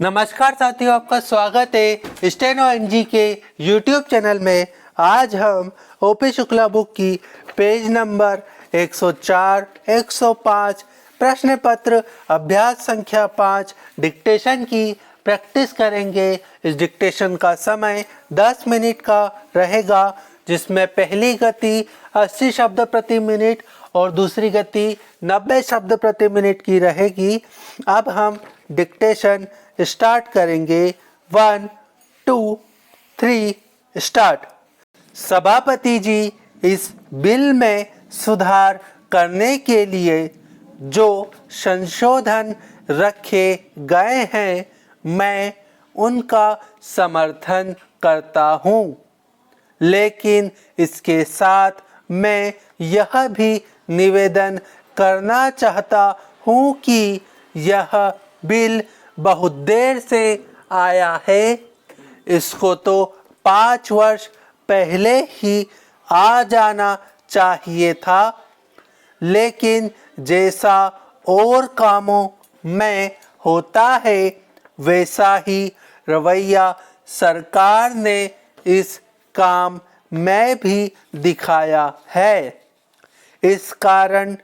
नमस्कार साथियों, आपका स्वागत है स्टेनो एनजी के यूट्यूब चैनल में। आज हम ओपी शुक्ला बुक की पेज नंबर 104, 105 प्रश्न पत्र अभ्यास संख्या 5 डिक्टेशन की प्रैक्टिस करेंगे। इस डिक्टेशन का समय 10 मिनट का रहेगा, जिसमें पहली गति 80 शब्द प्रति मिनट और दूसरी गति 90 शब्द प्रति मिनट की रहेगी। अब हम डिक्टेशन स्टार्ट करेंगे। 1, 2, 3 स्टार्ट। सभापति जी, इस बिल में सुधार करने के लिए जो संशोधन रखे गए हैं, मैं उनका समर्थन करता हूँ, लेकिन इसके साथ मैं यह भी निवेदन करना चाहता हूँ कि यह बिल बहुत देर से आया है। इसको तो 5 वर्ष पहले ही आ जाना चाहिए था, लेकिन जैसा और कामों में होता है वैसा ही रवैया सरकार ने इस काम में भी दिखाया है। इस कारण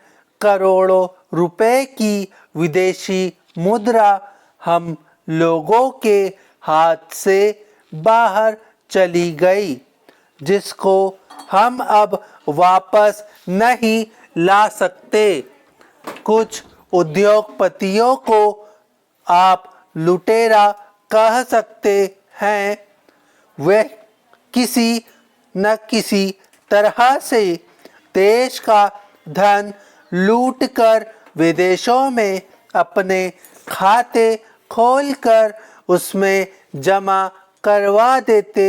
करोड़ों रुपए की विदेशी मुद्रा हम लोगों के हाथ से बाहर चली गई, जिसको हम अब वापस नहीं ला सकते। कुछ उद्योगपतियों को आप लुटेरा कह सकते हैं। वे किसी न किसी तरह से देश का धन लूटकर विदेशों में अपने खाते खोलकर उसमें जमा करवा देते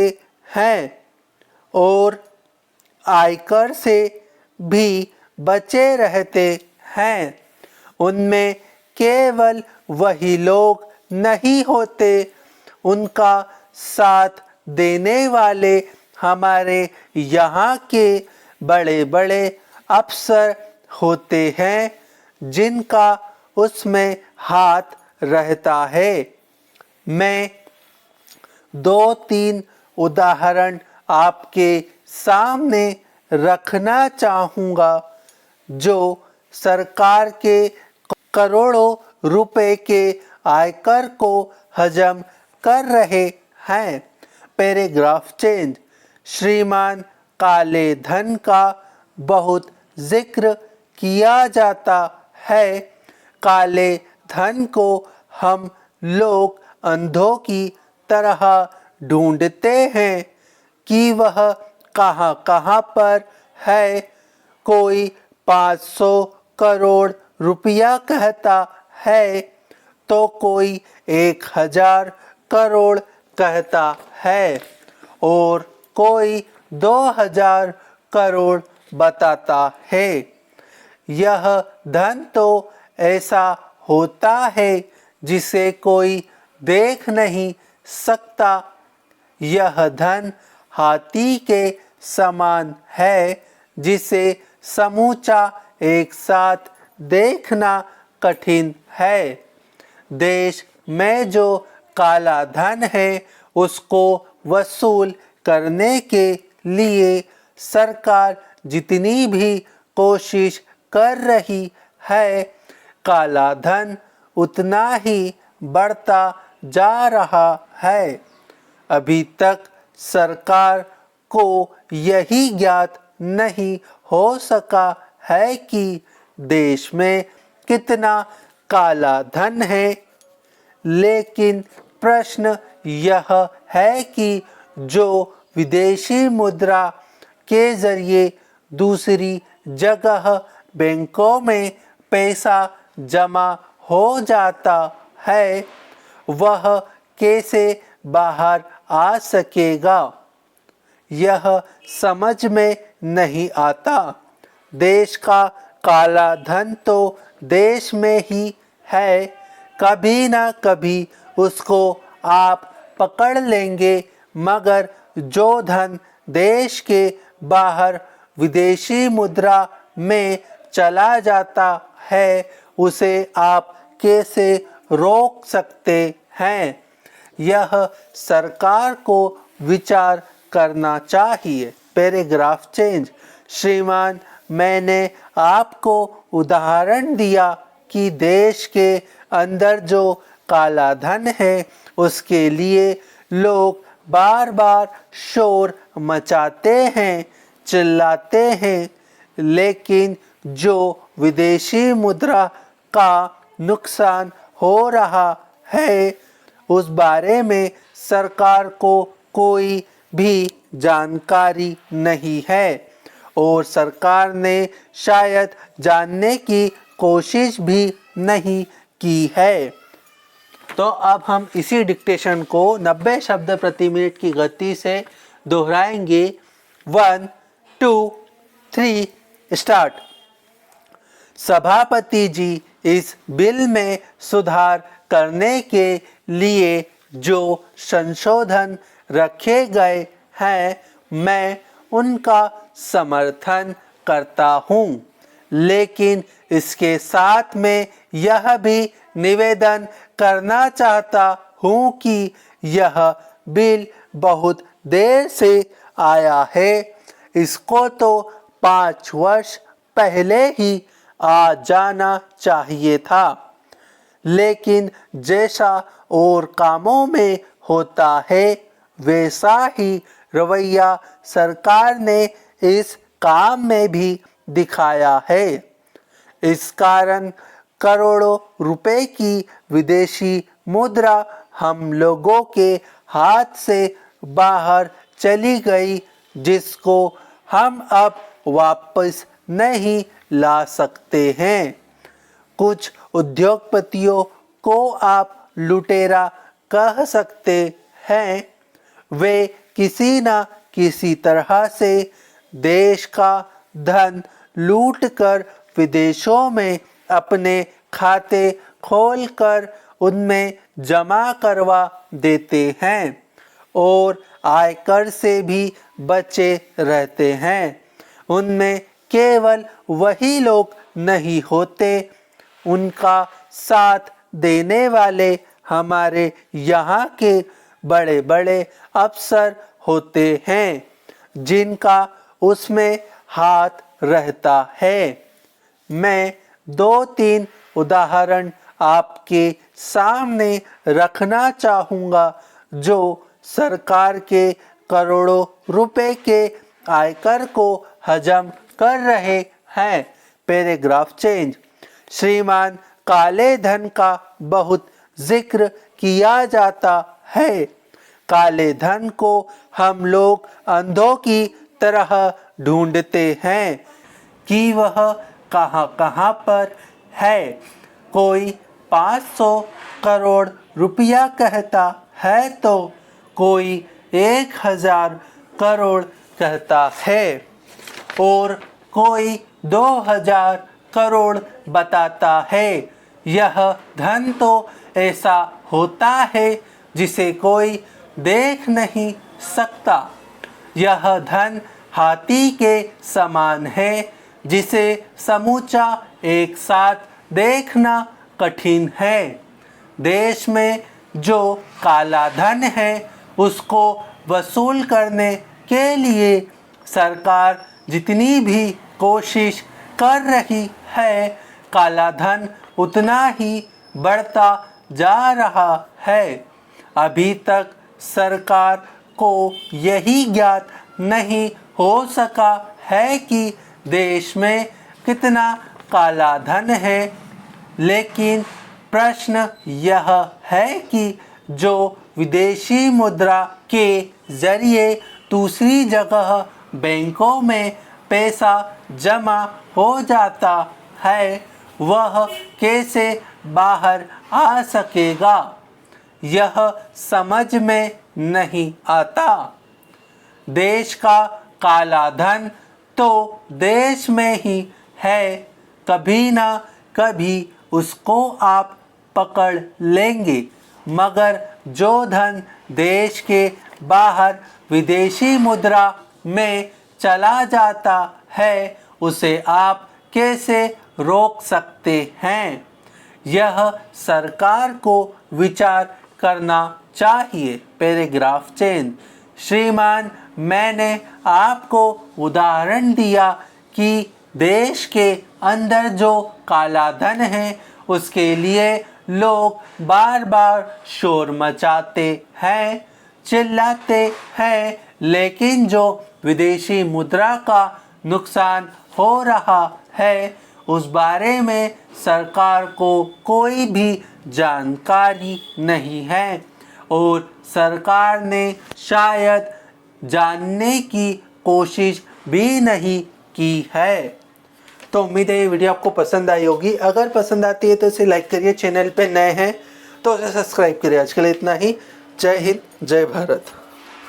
हैं और आयकर से भी बचे रहते हैं। उनमें केवल वही लोग नहीं होते, उनका साथ देने वाले हमारे यहाँ के बड़े बड़े अफसर होते हैं, जिनका उसमें हाथ रहता है। मैं 2-3 उदाहरण आपके सामने रखना चाहूँगा, जो सरकार के करोड़ों रुपए के आयकर को हजम कर रहे हैं। Paragraph change. श्रीमान काले धन का बहुत जिक्र किया जाता है। काले धन को हम लोग अंधों की तरह ढूंढते हैं कि वह कहाँ कहाँ पर है। कोई 500 करोड़ रुपया कहता है तो कोई 1000 करोड़ कहता है और कोई 2000 करोड़ बताता है। यह धन तो ऐसा होता है जिसे कोई देख नहीं सकता। यह धन हाथी के समान है, जिसे समूचा एक साथ देखना कठिन है। देश में जो काला धन है उसको वसूल करने के लिए सरकार जितनी भी कोशिश कर रही है, काला धन उतना ही बढ़ता जा रहा है। अभी तक सरकार को यही ज्ञात नहीं हो सका है कि देश में कितना काला धन है। लेकिन प्रश्न यह है कि जो विदेशी मुद्रा के जरिए दूसरी जगह बैंकों में पैसा जमा हो जाता है, वह कैसे बाहर आ सकेगा, यह समझ में नहीं आता। देश का काला धन तो देश में ही है, कभी ना कभी उसको आप पकड़ लेंगे, मगर जो धन देश के बाहर विदेशी मुद्रा में चला जाता है उसे आप कैसे रोक सकते हैं। यह सरकार को विचार करना चाहिए। Paragraph change. श्रीमान, मैंने आपको उदाहरण दिया कि देश के अंदर जो काला धन है उसके लिए लोग बार बार शोर मचाते हैं, चिल्लाते हैं, लेकिन जो विदेशी मुद्रा का नुकसान हो रहा है उस बारे में सरकार को कोई भी जानकारी नहीं है और सरकार ने शायद जानने की कोशिश भी नहीं की है। तो अब हम इसी डिक्टेशन को 90 शब्द प्रति मिनट की गति से दोहराएंगे। 1 2 3 स्टार्ट। सभापति जी, इस बिल में सुधार करने के लिए जो संशोधन रखे गए हैं मैं उनका समर्थन करता हूं, लेकिन इसके साथ में यह भी निवेदन करना चाहता हूं कि यह बिल बहुत देर से आया है। इसको तो 5 वर्ष पहले ही आ जाना चाहिए था, लेकिन जैसा और कामों में होता है वैसा ही रवैया सरकार ने इस काम में भी दिखाया है। इस कारण करोड़ों रुपए की विदेशी मुद्रा हम लोगों के हाथ से बाहर चली गई, जिसको हम अब वापस नहीं ला सकते हैं। कुछ उद्योगपतियों को आप लुटेरा कह सकते हैं। वे किसी न किसी तरह से देश का धन लूटकर विदेशों में अपने खाते खोलकर उनमें जमा करवा देते हैं और आयकर से भी बचे रहते हैं। उनमें केवल वही लोग नहीं होते, उनका साथ देने वाले हमारे यहाँ के बड़े बड़े अफसर होते हैं जिनका उसमें हाथ रहता है। मैं 2-3 उदाहरण आपके सामने रखना चाहूँगा जो सरकार के करोड़ों रुपए के आयकर को हजम कर रहे हैं। Paragraph change. श्रीमान, काले धन का बहुत जिक्र किया जाता है। काले धन को हम लोग अंधों की तरह ढूंढते हैं कि वह कहाँ कहाँ पर है। कोई 500 करोड़ रुपया कहता है तो कोई 1000 करोड़ कहता है और कोई 2000 करोड़ बताता है। यह धन तो ऐसा होता है जिसे कोई देख नहीं सकता। यह धन हाथी के समान है जिसे समूचा एक साथ देखना कठिन है। देश में जो काला धन है उसको वसूल करने के लिए सरकार जितनी भी कोशिश कर रही है, काला धन उतना ही बढ़ता जा रहा है। अभी तक सरकार को यही ज्ञात नहीं हो सका है कि देश में कितना काला धन है, लेकिन प्रश्न यह है कि जो विदेशी मुद्रा के जरिए दूसरी जगह बैंकों में पैसा जमा हो जाता है वह कैसे बाहर आ सकेगा, यह समझ में नहीं आता। देश का काला धन तो देश में ही है, कभी ना कभी उसको आप पकड़ लेंगे, मगर जो धन देश के बाहर विदेशी मुद्रा में चला जाता है उसे आप कैसे रोक सकते हैं। यह सरकार को विचार करना चाहिए। Paragraph change. श्रीमान, मैंने आपको उदाहरण दिया कि देश के अंदर जो काला धन है उसके लिए लोग बार बार शोर मचाते हैं, चिल्लाते हैं, लेकिन जो विदेशी मुद्रा का नुकसान हो रहा है उस बारे में सरकार को कोई भी जानकारी नहीं है और सरकार ने शायद जानने की कोशिश भी नहीं की है। तो उम्मीद है ये वीडियो आपको पसंद आई होगी। अगर पसंद आती है तो इसे लाइक करिए, चैनल पे नए हैं तो इसे सब्सक्राइब करिए। आज के लिए इतना ही। जय हिंद, जय भारत।